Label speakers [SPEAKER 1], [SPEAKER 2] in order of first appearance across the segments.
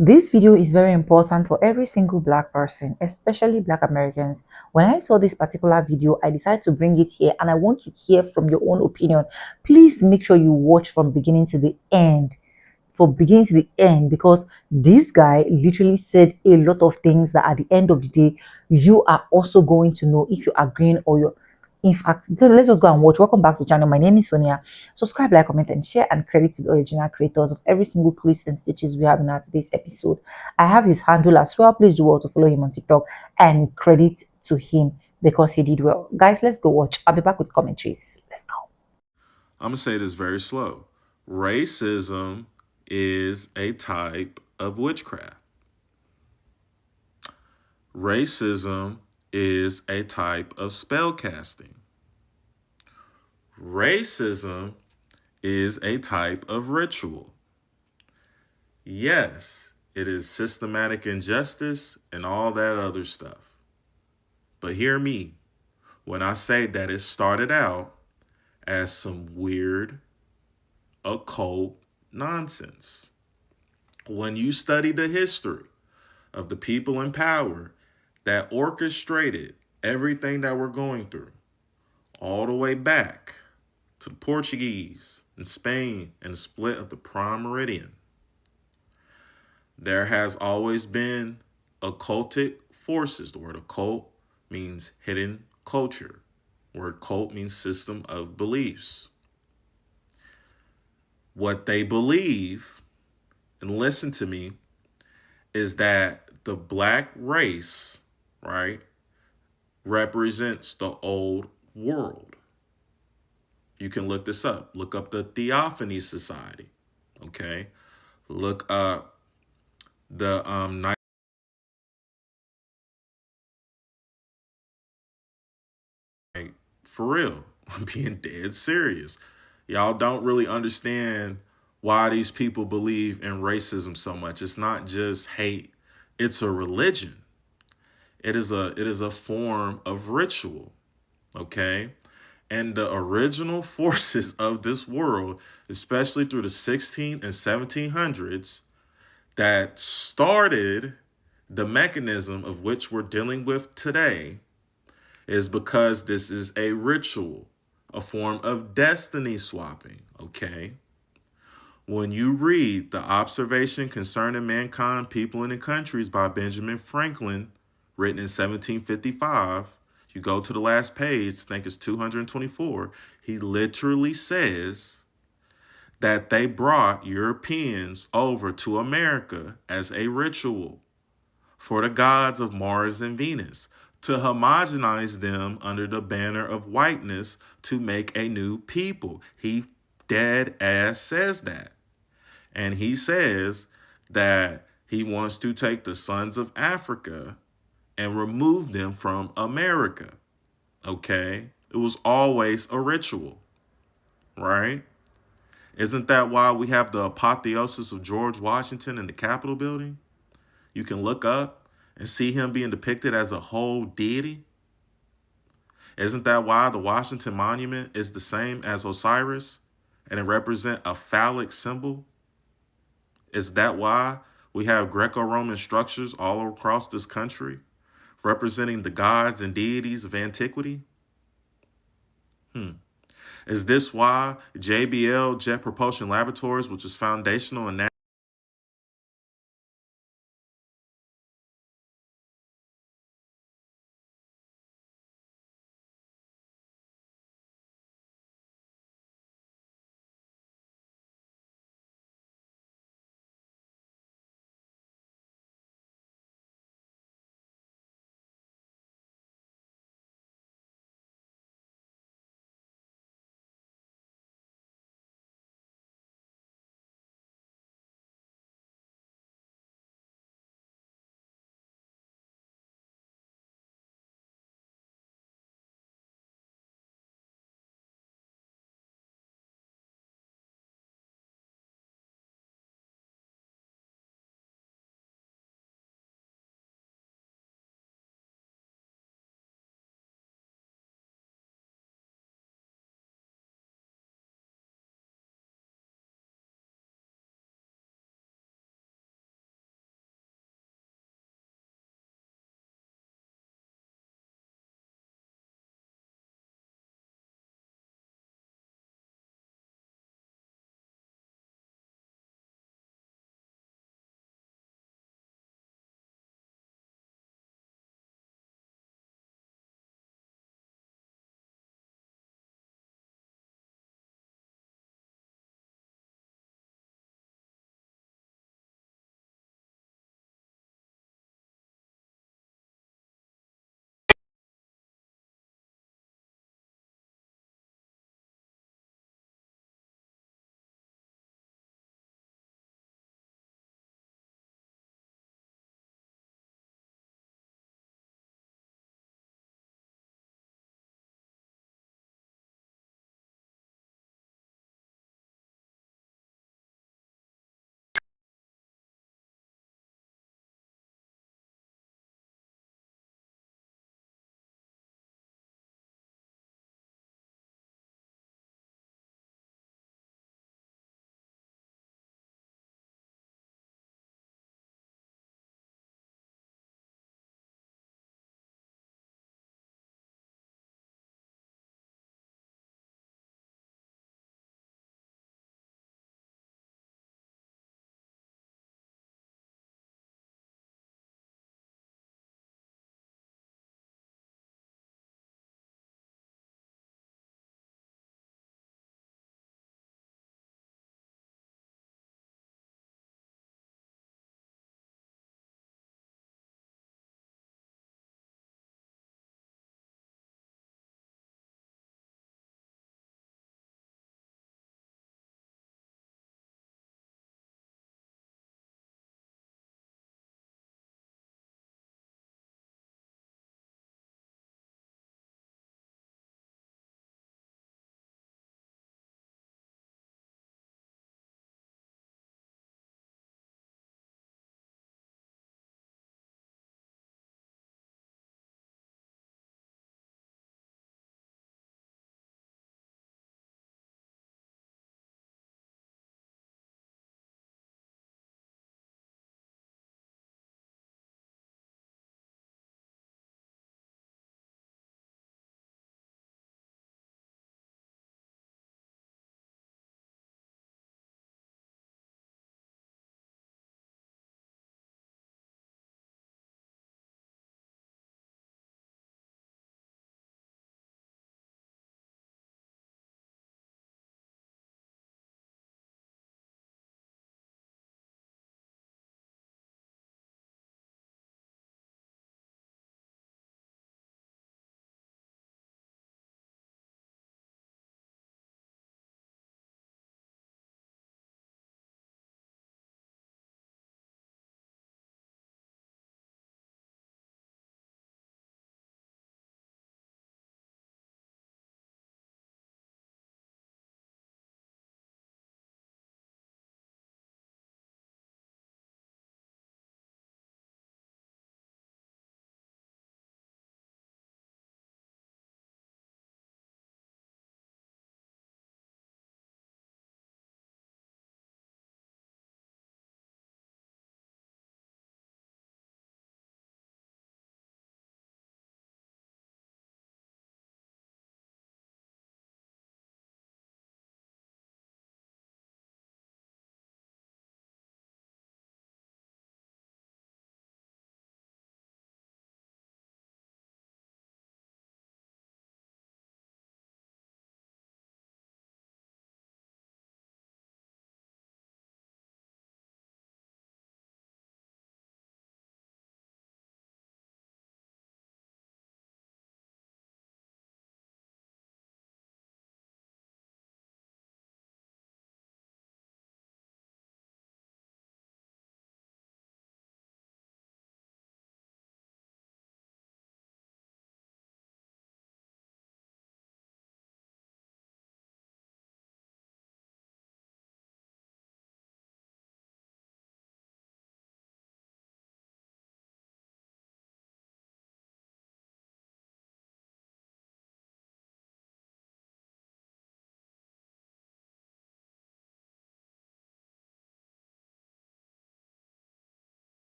[SPEAKER 1] This video is very important for every single Black person, especially Black Americans. When I saw this particular video, I decided to bring it here and I want to hear from your own opinion. Please make sure you watch from beginning to the end. For beginning to the end, because this guy literally said a lot of things that at the end of the day, you are also going to know if you're agreeing or you're in fact. So let's just go and watch. Welcome back to the channel. My name is Sonia. Subscribe, like, comment, and share, and credit to the original creators of every single clips and stitches we have in our today's episode. I have his handle as well. Please do well to follow him on TikTok, and credit to him because he did well. Guys, let's go watch. I'll be back with commentaries. Let's go.
[SPEAKER 2] I'm going to say this very slow. Racism is a type of witchcraft. Racism is a type of spell casting. Racism is a type of ritual. Yes, it is systematic injustice and all that other stuff. But hear me when I say that it started out as some weird occult nonsense. When you study the history of the people in power that orchestrated everything that we're going through, all the way back to the Portuguese and Spain and the split of the Prime Meridian, there has always been occultic forces. The word occult means hidden culture. The word cult means system of beliefs. What they believe, and listen to me, is that the black race, right, represents the old world. You can look this up. Look up the Theophany Society, okay? Look up the for real. I'm being dead serious. Y'all don't really understand why these people believe in racism so much. It's not just hate, it's a religion. It is a form of ritual, okay? And the original forces of this world, especially through the 16 and 1700s, that started the mechanism of which we're dealing with today, is because this is a ritual, a form of destiny swapping, okay? When you read The Observation Concerning Mankind, People, and the Countries by Benjamin Franklin, written in 1755, you go to the last page, I think it's 224, he literally says that they brought Europeans over to America as a ritual for the gods of Mars and Venus, to homogenize them under the banner of whiteness to make a new people. He dead ass says that. And he says that he wants to take the sons of Africa and remove them from America. Okay? It was always a ritual, right? Isn't that why we have the apotheosis of George Washington in the Capitol building? You can look up and see him being depicted as a whole deity. Isn't that why the Washington Monument is the same as Osiris and it represents a phallic symbol? Is that why we have Greco-Roman structures all across this country representing the gods and deities of antiquity? Is this why JBL, Jet Propulsion Laboratories, which is foundational in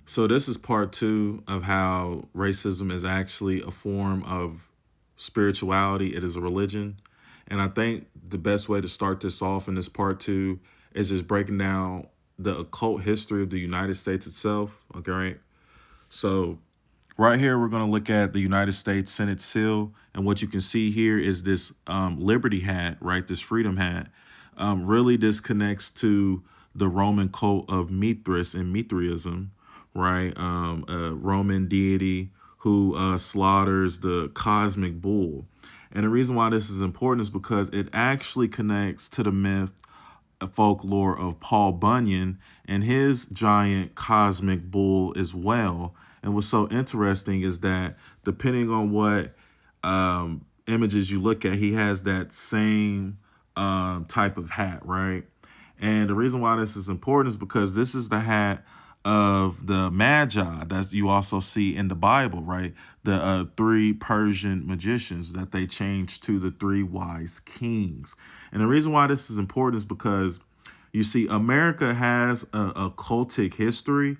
[SPEAKER 2] So this is part two of how racism is actually a form of spirituality. It is a religion. And I think the best way to start this off in this part two is just breaking down the occult history of the United States itself. Okay, right? So right here, we're going to look at the United States Senate seal. And what you can see here is this liberty hat, right? This freedom hat. Really, this connects to the Roman cult of Mithras and Mithraism, right? A Roman deity who slaughters the cosmic bull. And the reason why this is important is because it actually connects to the myth folklore of Paul Bunyan and his giant cosmic bull as well. And what's so interesting is that depending on what images you look at, he has that same type of hat, right? And the reason why this is important is because this is the hat of the Magi that you also see in the Bible, right? The three Persian magicians that they changed to the three wise kings. And the reason why this is important is because you see, America has a cultic history,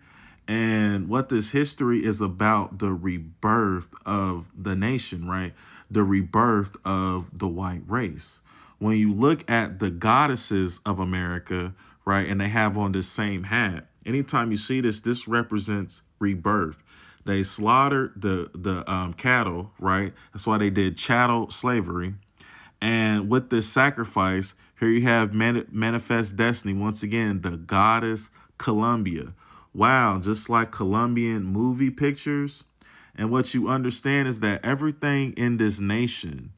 [SPEAKER 2] and what this history is about the rebirth of the nation, right? The rebirth of the white race. When you look at the goddesses of America, right, and they have on this same hat, anytime you see this, this represents rebirth. They slaughtered the cattle, right? That's why they did chattel slavery. And with this sacrifice, here you have Manifest Destiny, once again, the goddess Columbia. Wow, just like Colombian movie pictures. And what you understand is that everything in this nation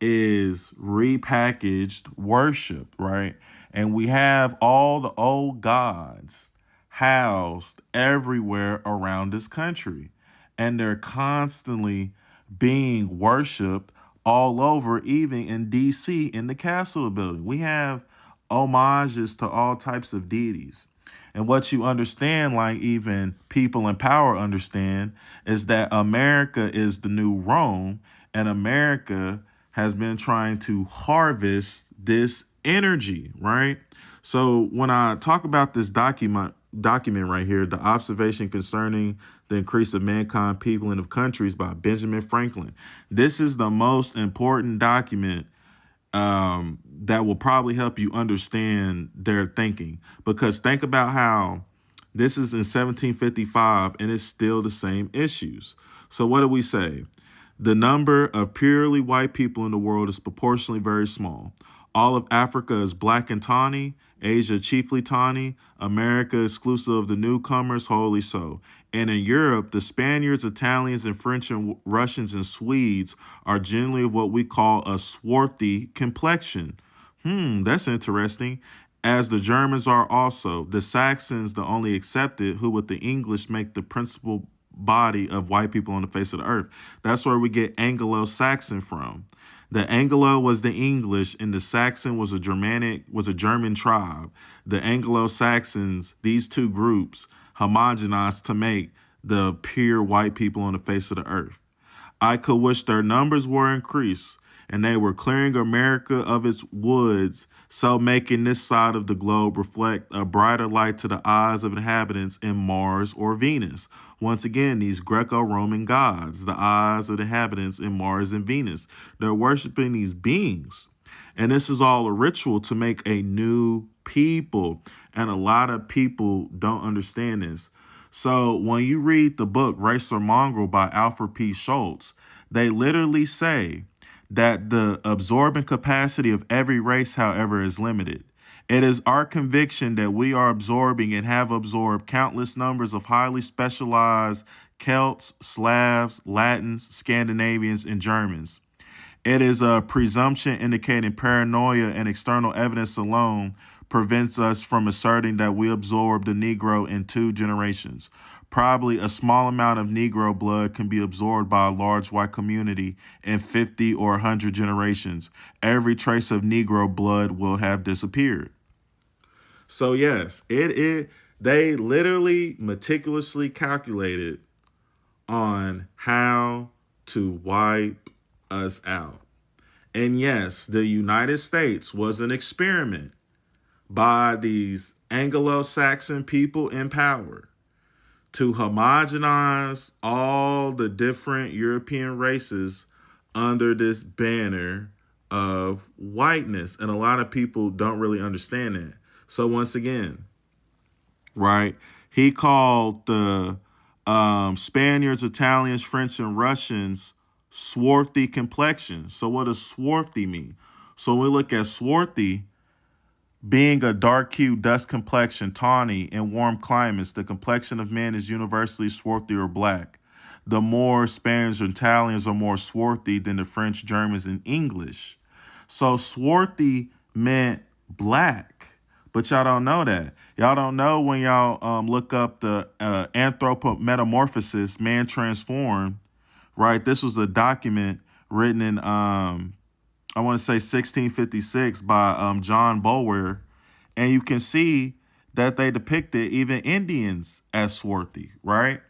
[SPEAKER 2] is repackaged worship, right? And we have all the old gods housed everywhere around this country. And they're constantly being worshiped all over, even in DC in the Capitol building. We have homages to all types of deities. And what you understand, like even people in power understand, is that America is the new Rome, and America has been trying to harvest this energy, right? So when I talk about this document right here, the observation concerning the increase of mankind, people, and of countries by Benjamin Franklin. This is the most important document that will probably help you understand their thinking. Because think about how this is in 1755 and it's still the same issues. So what do we say? The number of purely white people in the world is proportionally very small. All of Africa is black and tawny, Asia chiefly tawny, America exclusive of the newcomers, wholly so. And in Europe, the Spaniards, Italians, and French and Russians and Swedes are generally of what we call a swarthy complexion. That's interesting. As the Germans are also. The Saxons, the only accepted, who with the English make the principal body of white people on the face of the earth. That's where we get Anglo-Saxon from. The Anglo was the English, and the Saxon was a German tribe. The Anglo-Saxons, these two groups, homogenized to make the pure white people on the face of the earth. I could wish their numbers were increased, and they were clearing America of its woods, so making this side of the globe reflect a brighter light to the eyes of inhabitants in Mars or Venus. Once again, these Greco-Roman gods, the eyes of the inhabitants in Mars and Venus. They're worshiping these beings. And this is all a ritual to make a new people. And a lot of people don't understand this. So when you read the book Race or Mongrel by Alfred P. Schultz, they literally say that the absorbing capacity of every race, however, is limited. It is our conviction that we are absorbing and have absorbed countless numbers of highly specialized Celts, Slavs, Latins, Scandinavians, and Germans. It is a presumption indicating paranoia, and external evidence alone prevents us from asserting that we absorbed the Negro in 2 generations. Probably a small amount of Negro blood can be absorbed by a large white community in 50 or 100 generations. Every trace of Negro blood will have disappeared. So yes, they literally meticulously calculated on how to wipe us out. And yes, the United States was an experiment by these Anglo-Saxon people in power to homogenize all the different European races under this banner of whiteness. And a lot of people don't really understand that. So, once again, right, he called the Spaniards, Italians, French, and Russians swarthy complexion. So, what does swarthy mean? So, when we look at swarthy, being a dark hued, dust complexion, tawny, in warm climates, the complexion of man is universally swarthy or black. The more Spaniards and Italians are more swarthy than the French, Germans, and English. So swarthy meant black, but y'all don't know that. Y'all don't know when y'all look up the anthropometamorphosis, man transformed, right? This was a document written in I want to say 1656 by John Bulwer, and you can see that they depicted even Indians as swarthy, right?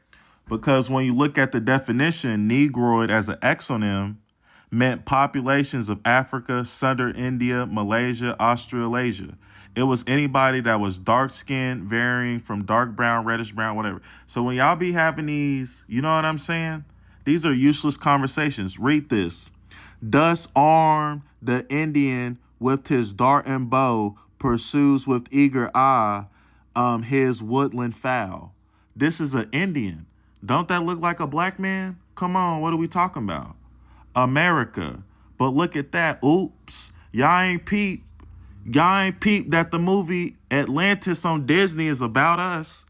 [SPEAKER 2] Because when you look at the definition, Negroid as an exonym meant populations of Africa, Southern India, Malaysia, Australasia. It was anybody that was dark skinned, varying from dark brown, reddish brown, whatever. So when y'all be having these, you know what I'm saying? These are useless conversations. Read this. Thus armed, the Indian with his dart and bow pursues with eager eye his woodland fowl. This is an Indian. Don't that look like a black man? Come on, what are we talking about? America. But look at that. Oops. Y'all ain't peep that the movie Atlantis on Disney is about us.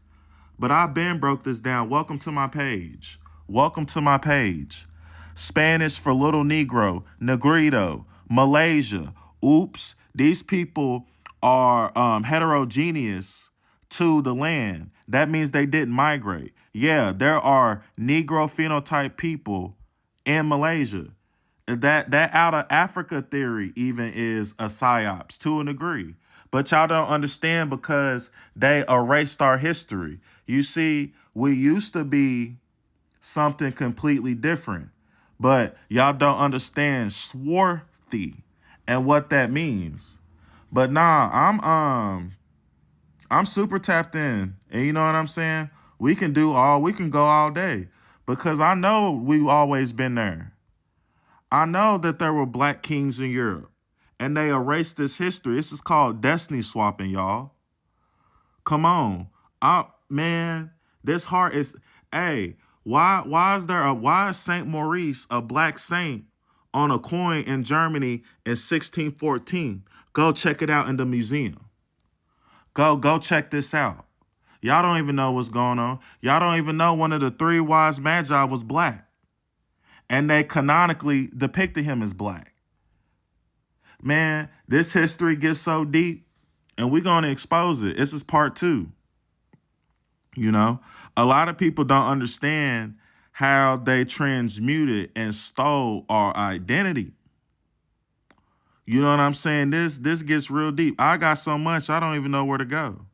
[SPEAKER 2] But I been broke this down. Welcome to my page. Welcome to my page. Spanish for little Negro, Negrito, Malaysia. Oops, these people are heterogeneous to the land. That means they didn't migrate. Yeah, there are Negro phenotype people in Malaysia. That out of Africa theory even is a psyops to a degree. But y'all don't understand because they erased our history. You see, we used to be something completely different. But y'all don't understand swarthy and what that means. But nah, I'm super tapped in. And you know what I'm saying? We can go all day. Because I know we've always been there. I know that there were black kings in Europe. And they erased this history. This is called destiny swapping, y'all. Come on. Man, this heart is hey, why is Saint Maurice a black saint on a coin in Germany in 1614? Go check it out in the museum. Go check this out. Y'all don't even know what's going on. Y'all don't even know one of the three wise magi was black. And they canonically depicted him as black. Man, this history gets so deep, and we're going to expose it. This is part 2. You know, a lot of people don't understand how they transmuted and stole our identity. You know what I'm saying? This gets real deep. I got so much I don't even know where to go.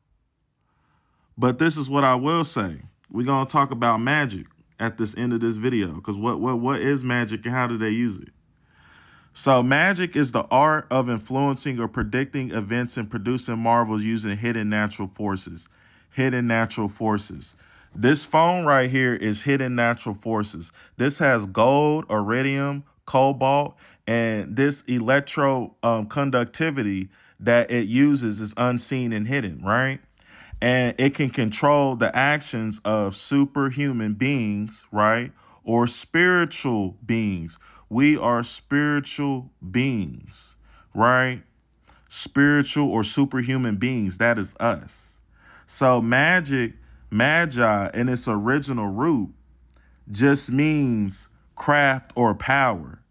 [SPEAKER 2] But this is what I will say. We're gonna talk about magic at this end of this video. Because what is magic and how do they use it? So magic is the art of influencing or predicting events and producing marvels using hidden natural forces. Hidden natural forces. This phone right here is hidden natural forces. This has gold, iridium, cobalt, and this electro conductivity that it uses is unseen and hidden, right? And it can control the actions of superhuman beings, right? Or spiritual beings. We are spiritual beings, right? Spiritual or superhuman beings. That is us. So magi, in its original root, just means craft or power.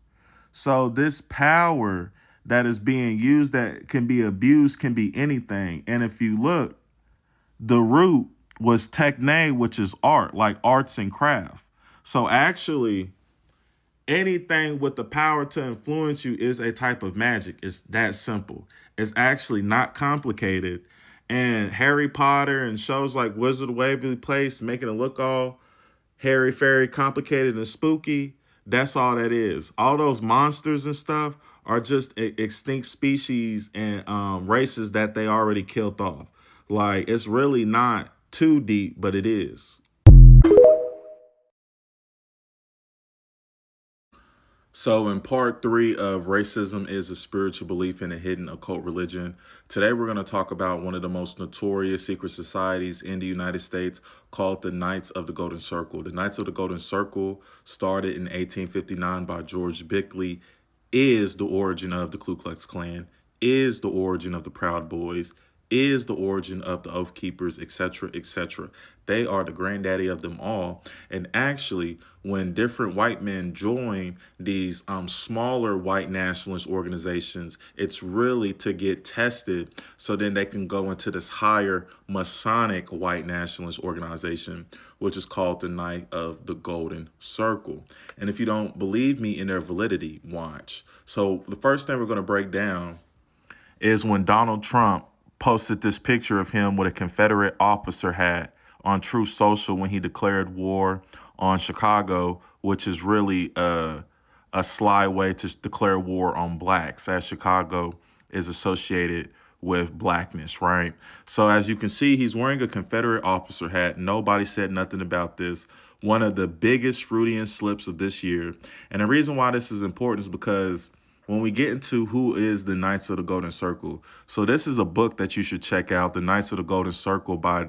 [SPEAKER 2] So this power that is being used that can be abused can be anything. And if you look, the root was techne, which is art, like arts and craft. So actually, anything with the power to influence you is a type of magic. It's that simple. It's actually not complicated. And Harry Potter and shows like Wizard of Waverly Place making it look all hairy, fairy, complicated, and spooky. That's all that is. All those monsters and stuff are just extinct species and races that they already killed off. Like, it's really not too deep, but it is. So, in part three of Racism is a Spiritual Belief in a Hidden Occult Religion, today we're going to talk about one of the most notorious secret societies in the United States called the Knights of the Golden Circle. The Knights of the Golden Circle, started in 1859 by George Bickley, is the origin of the Ku Klux Klan, is the origin of the Proud Boys, is the origin of the Oath Keepers, etc., etc. They are the granddaddy of them all. And actually, when different white men join these smaller white nationalist organizations, it's really to get tested so then they can go into this higher Masonic white nationalist organization, which is called the Knight of the Golden Circle. And if you don't believe me in their validity, watch. So the first thing we're going to break down is when Donald Trump posted this picture of him with a Confederate officer hat on Truth Social when he declared war on Chicago, which is really a sly way to declare war on blacks, as Chicago is associated with blackness, right? So as you can see, he's wearing a Confederate officer hat. Nobody said nothing about this. One of the biggest Freudian slips of this year. And the reason why this is important is because when we get into who is the Knights of the Golden Circle, so this is a book that you should check out, The Knights of the Golden Circle by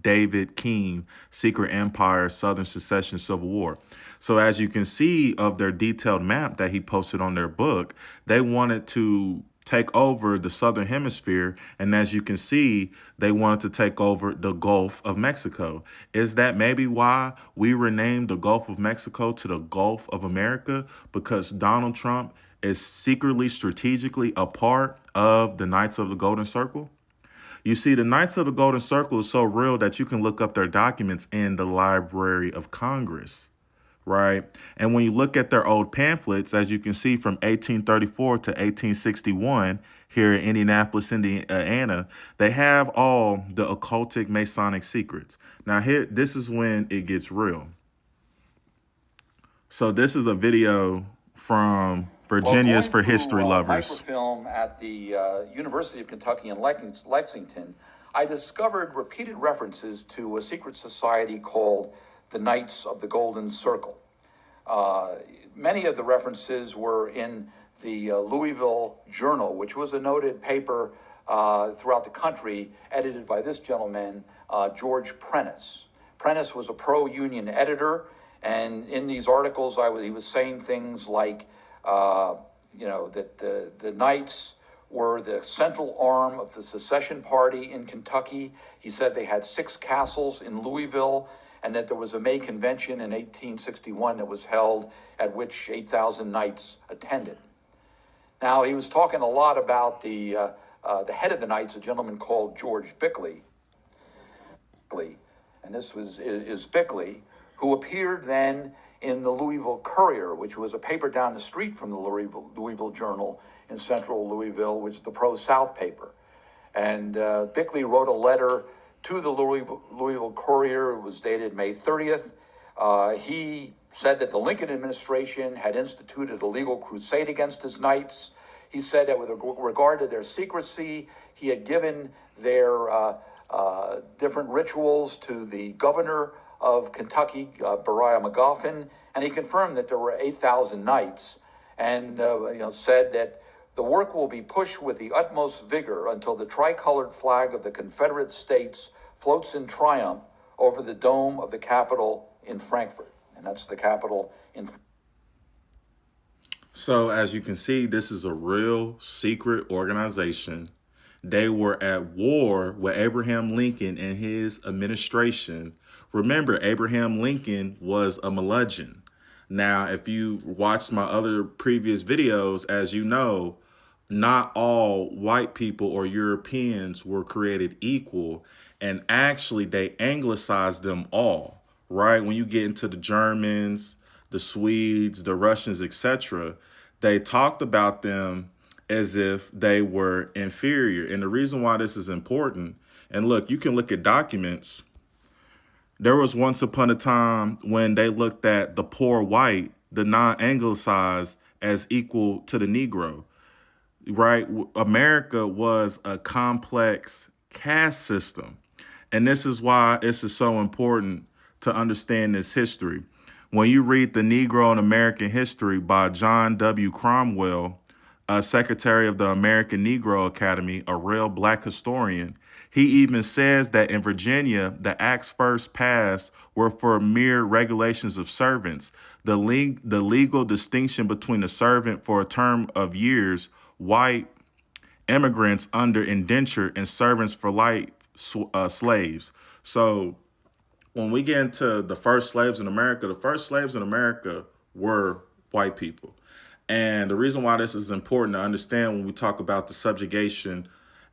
[SPEAKER 2] David King, Secret Empire, Southern Secession, Civil War. So as you can see of their detailed map that he posted on their book, they wanted to take over the Southern Hemisphere. And as you can see, they wanted to take over the Gulf of Mexico. Is that maybe why we renamed the Gulf of Mexico to the Gulf of America? Because Donald Trump is secretly, strategically a part of the Knights of the Golden Circle? You see, the Knights of the Golden Circle is so real that you can look up their documents in the Library of Congress, right? And when you look at their old pamphlets, as you can see from 1834 to 1861 here in Indianapolis, Indiana, they have all the occultic Masonic secrets. Now here, this is when it gets real. So this is a video from Virginia's for History Lovers.
[SPEAKER 3] Microfilm at the University of Kentucky in Lexington, I discovered repeated references to a secret society called the Knights of the Golden Circle. Many of the references were in the Louisville Journal, which was a noted paper throughout the country, edited by this gentleman, George Prentice. Prentice was a pro-union editor, and in these articles, he was saying things like, that the Knights were the central arm of the secession party in Kentucky. He said they had 6 castles in Louisville, and that there was a May convention in 1861 that was held at which 8,000 Knights attended. Now, he was talking a lot about the head of the Knights, a gentleman called George Bickley. And this is Bickley, who appeared then in the Louisville Courier, which was a paper down the street from the Louisville Journal in central Louisville, which is the pro-South paper. And Bickley wrote a letter to the Louisville Courier. It was dated May 30th. He said that the Lincoln administration had instituted a legal crusade against his Knights. He said that with regard to their secrecy, he had given their different rituals to the governor of Kentucky, Beriah Magoffin, and he confirmed that there were 8,000 Knights, and said that the work will be pushed with the utmost vigor until the tricolored flag of the Confederate States floats in triumph over the dome of the Capitol in Frankfort. And that's the Capitol in.
[SPEAKER 2] So as you can see, this is a real secret organization. They were at war with Abraham Lincoln and his administration. Remember, Abraham Lincoln was a Melungeon. Now, if you watched my other previous videos, as you know, not all white people or Europeans were created equal. And actually, they anglicized them all, right? When you get into the Germans, the Swedes, the Russians, etc., they talked about them as if they were inferior. And the reason why this is important, and look, you can look at documents. There was once upon a time when they looked at the poor white, the non-anglicized, as equal to the Negro, right? America was a complex caste system. And this is why this is so important to understand this history. When you read The Negro in American History by John W. Cromwell, Secretary of the American Negro Academy, a real black historian, he even says that in Virginia, the acts first passed were for mere regulations of servants. The legal distinction between a servant for a term of years, white immigrants under indenture, and servants for life, slaves. So when we get into the first slaves in America, the first slaves in America were white people. And the reason why this is important to understand when we talk about the subjugation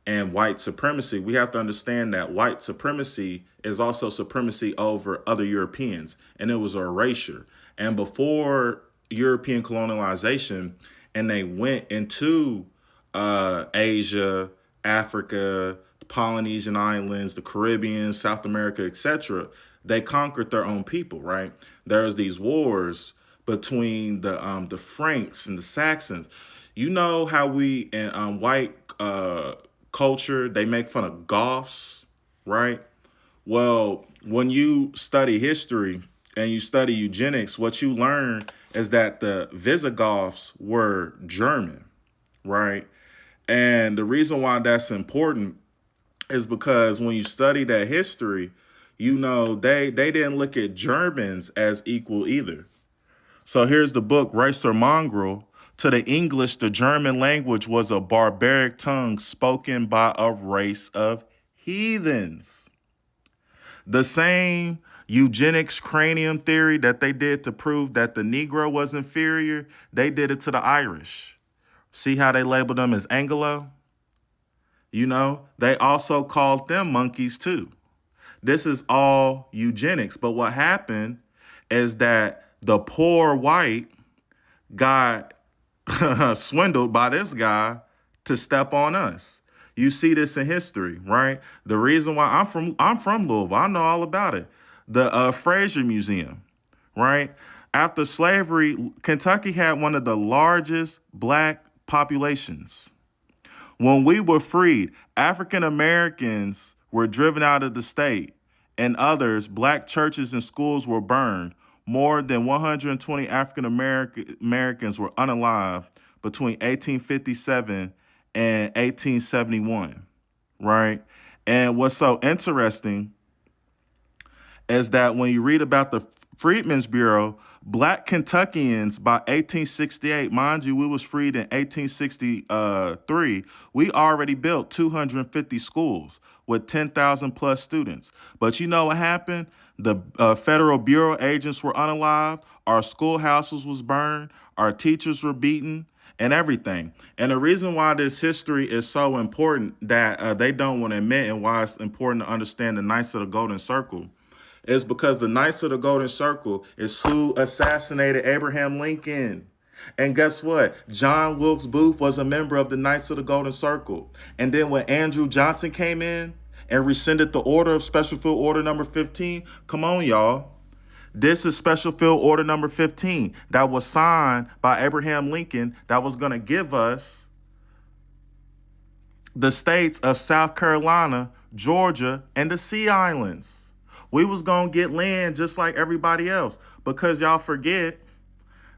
[SPEAKER 2] and white supremacy, we have to understand that white supremacy is also supremacy over other Europeans, and it was a erasure. And before European colonialization, and they went into Asia, Africa, the Polynesian islands, the Caribbean, South America, etc., they conquered their own people, right? There's these wars between the Franks and the Saxons. You know how we in white culture they make fun of Goths, right? Well, when you study history and you study eugenics, what you learn is that the Visigoths were German, right? And the reason why that's important is because when you study that history, you know they didn't look at Germans as equal either. So here's the book, Race or Mongrel. To the English, the German language was a barbaric tongue spoken by a race of heathens. The same eugenics cranium theory that they did to prove that the Negro was inferior, they did it to the Irish. See how they labeled them as Anglo? You know, they also called them monkeys too. This is all eugenics. But what happened is that the poor white got swindled by this guy to step on us. You see this in history, right? The reason why I'm from Louisville, I know all about it. The Fraser Museum, right? After slavery, Kentucky had one of the largest black populations. When we were freed, African Americans were driven out of the state, and others, black churches and schools were burned. More than 120 African Americans were unalive between 1857 and 1871, right? And what's so interesting is that when you read about the Freedmen's Bureau, black Kentuckians by 1868, mind you, we was freed in 1863, we already built 250 schools with 10,000 plus students. But you know what happened? The Federal Bureau agents were unalived, our schoolhouses was burned, our teachers were beaten, and everything. And the reason why this history is so important that they don't want to admit, and why it's important to understand the Knights of the Golden Circle, is because the Knights of the Golden Circle is who assassinated Abraham Lincoln. And guess what? John Wilkes Booth was a member of the Knights of the Golden Circle. And then when Andrew Johnson came in and rescinded the order of Special Field Order number 15, come on, y'all. This is Special Field Order number 15 that was signed by Abraham Lincoln that was going to give us the states of South Carolina, Georgia, and the Sea Islands. We was going to get land just like everybody else, because y'all forget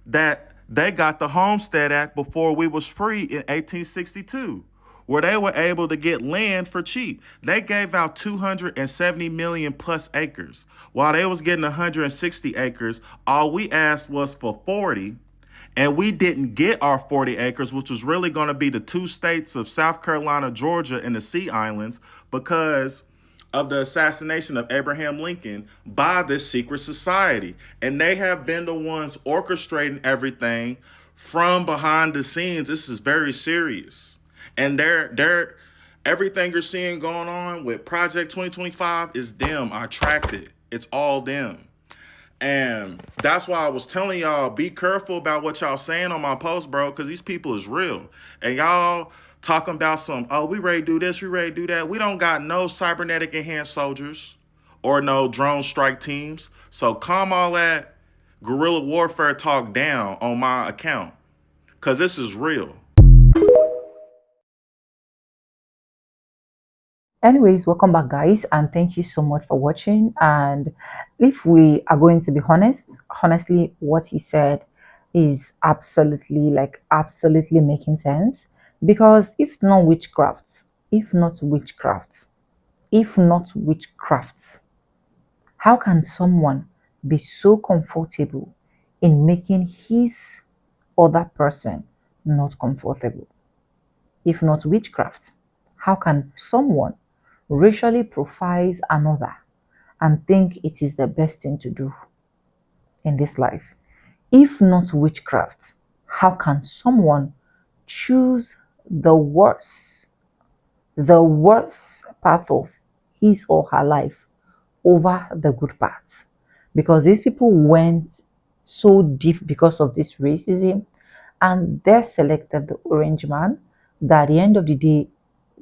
[SPEAKER 2] that they got the Homestead Act before we was free in 1862, where they were able to get land for cheap. They gave out 270 million plus acres. While they was getting 160 acres, all we asked was for 40, and we didn't get our 40 acres, which was really going to be the two states of South Carolina, Georgia, and the Sea Islands, because of the assassination of Abraham Lincoln by this secret society. And they have been the ones orchestrating everything from behind the scenes. This is very serious. And they're everything you're seeing going on with Project 2025 is them. I tracked it. It's all them. And that's why I was telling y'all, be careful about what y'all saying on my post, bro, because these people is real. And y'all talking about some, oh, we ready to do this, we ready to do that. We don't got no cybernetic enhanced soldiers or no drone strike teams. So calm all that guerrilla warfare talk down on my account, because this is real.
[SPEAKER 1] Anyways, welcome back, guys, and thank you so much for watching. And if we are going to be honest, honestly, what he said is absolutely, like, absolutely making sense. Because if not witchcraft, if not witchcraft, how can someone be so comfortable in making his other person not comfortable? If not witchcraft, how can someone racially profiles another and think it is the best thing to do in this life? If not witchcraft, how can someone choose the worst path of his or her life over the good path? Because these people went so deep because of this racism, and they selected the orange man, that at the end of the day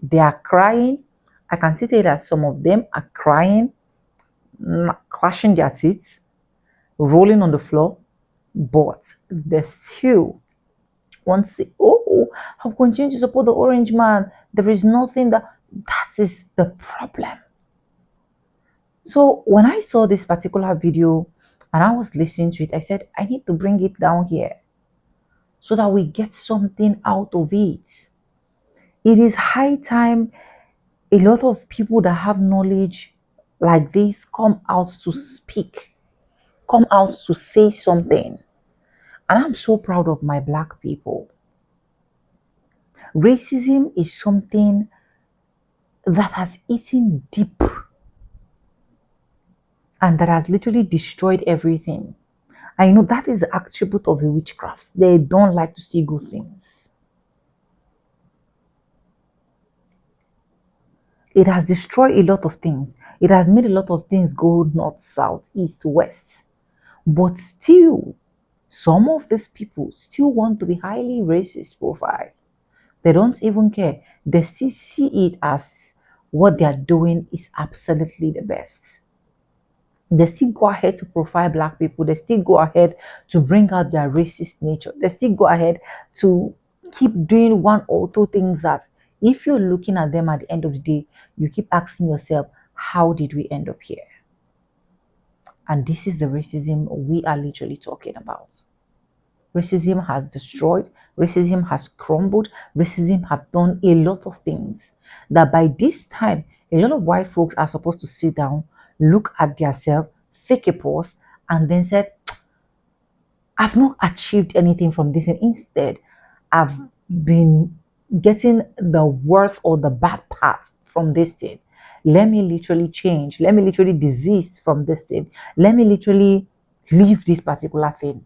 [SPEAKER 1] they are crying. I can see that some of them are crying, clashing their teeth, rolling on the floor, but they still want to say, oh, I'll continue to support the orange man. There is nothing that is the problem. So when I saw this particular video and I was listening to it, I said, I need to bring it down here so that we get something out of it. It is high time a lot of people that have knowledge like this come out to speak, come out to say something. And I'm so proud of my black people. Racism is something that has eaten deep and that has literally destroyed everything. I know that is the attribute of the witchcrafts. They don't like to see good things. It has destroyed a lot of things. It has made a lot of things go north, south, east, west. But still, some of these people still want to be highly racist profile. They don't even care. They still see it as what they are doing is absolutely the best. They still go ahead to profile black people. They still go ahead to bring out their racist nature. They still go ahead to keep doing one or two things that, if you're looking at them at the end of the day, you keep asking yourself, how did we end up here? And this is the racism we are literally talking about. Racism has destroyed, racism has crumbled, racism have done a lot of things that by this time, a lot of white folks are supposed to sit down, look at themselves, take a pause, and then say, I've not achieved anything from this. And instead, I've been getting the worst or the bad part from this thing. Let me literally change. Let me literally desist from this thing. Let me literally leave this particular thing.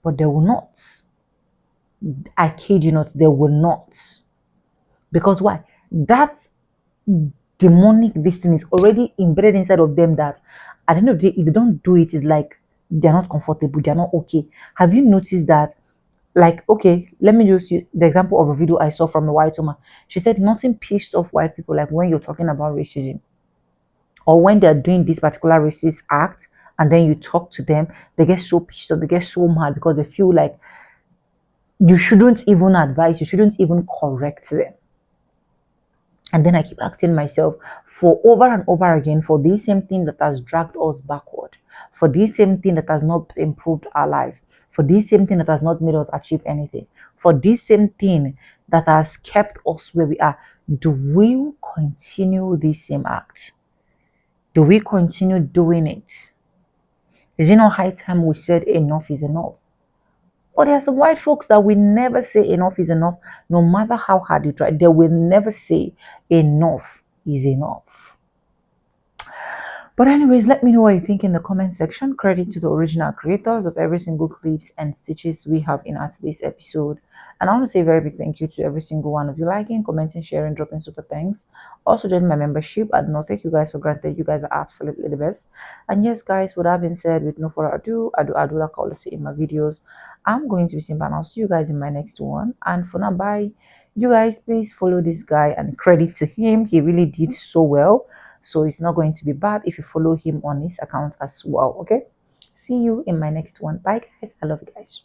[SPEAKER 1] But they will not. I kid you not, they will not. Because why? That demonic this thing is already embedded inside of them, that at the end of the day, if they don't do it, it's like they're not comfortable, they're not okay. Have you noticed that? Like, okay, let me use the example of a video I saw from a white woman. She said nothing pissed off white people like when you're talking about racism, or when they're doing this particular racist act, and then you talk to them, they get so pissed off, they get so mad because they feel like you shouldn't even advise, you shouldn't even correct them. And then I keep asking myself, for over and over again, for this same thing that has dragged us backward, for this same thing that has not improved our life, for this same thing that has not made us achieve anything, for this same thing that has kept us where we are, do we continue this same act? Do we continue doing it? Is it not high time we said enough is enough? But there are some white folks that will never say enough is enough, no matter how hard you try. They will never say enough is enough. But anyways, let me know what you think in the comment section. Credit to the original creators of every single clips and stitches we have in our today's episode. And I want to say a very big thank you to every single one of you liking, commenting, sharing, dropping super thanks. Also join my membership. I do not take you guys for granted. You guys are absolutely the best. And yes, guys, with that being said, with no further ado, I do like I always say in my videos, I'm going to be simple, and I'll see you guys in my next one. And for now, bye. You guys, please follow this guy, and credit to him. He really did so well. So it's not going to be bad if you follow him on his account as well. Okay. See you in my next one. Bye, guys. I love you guys.